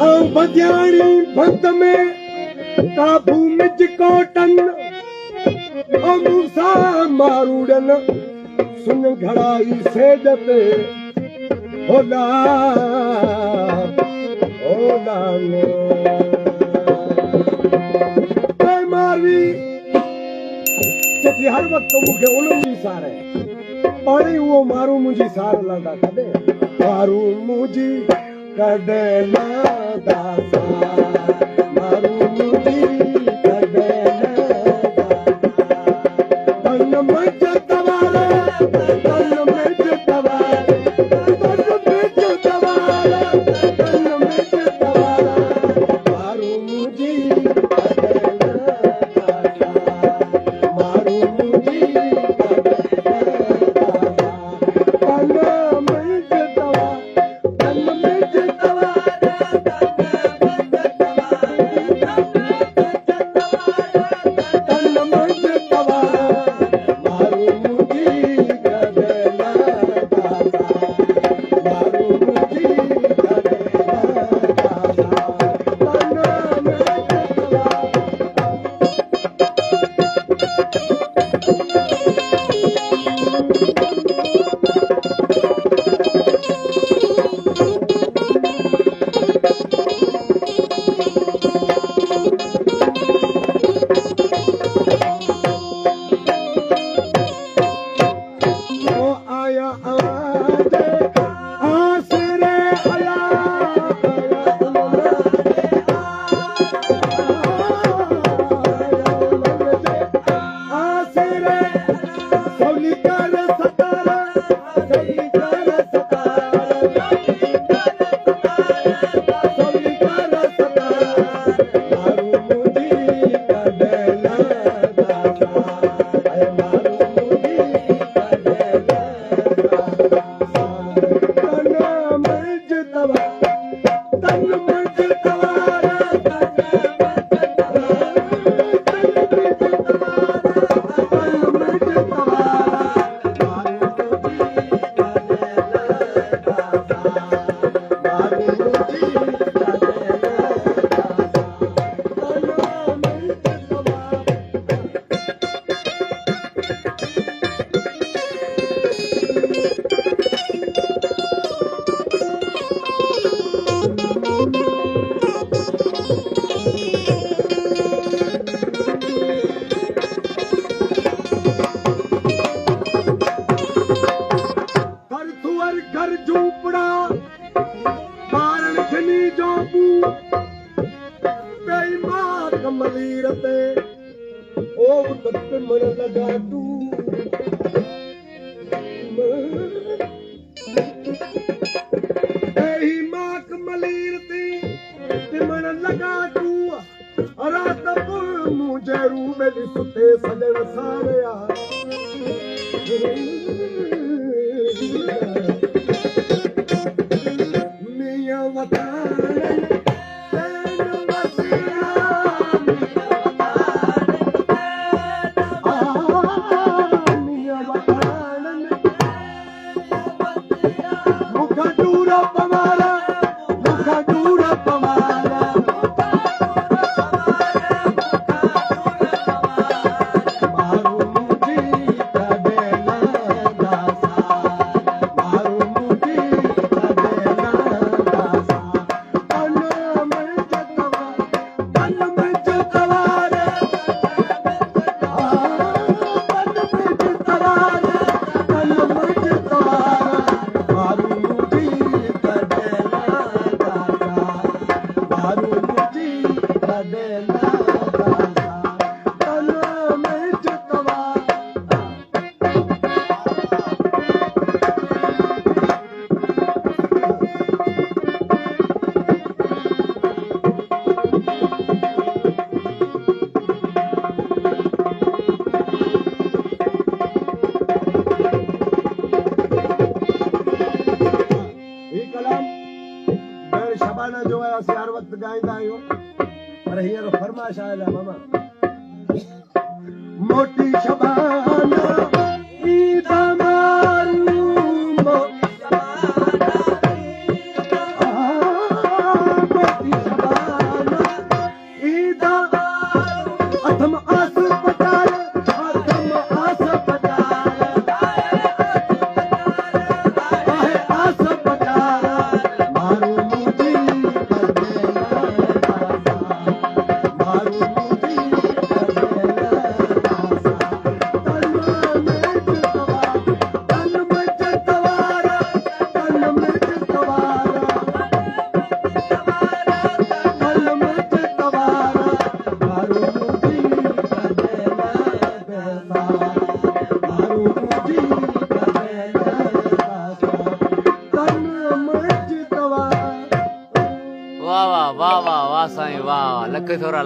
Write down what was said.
बदियाणी भक्त में काबू मिज कोटन मूसा मारूडन सुन घड़ाई सेज पे होला होला मारवी हर वक्त मुझे उन्हनि जी सार है पाणी वो मारू मुझी सार लगा कदे मारू मुझी कदे लगा मारू मुझी कदे तन मच तवारे तन मच तवारे तन मच तवारे तन मच तवारे मारू मुझी घर झूपड़ा कारण खनी जोबू बेईमान कमलीर ते ओ तक मन लगा तू बेईमान कमलीर ते मन लगा तू रात पुर मुझे रू में सुते सजन सारिया शबाना जो है असीं हर वक्त गाईंदा आहियूं पर हींअर फरमाइश आयल आहे मामा मोटी शबाना ईद मारूं मोटी मूंखे थोरा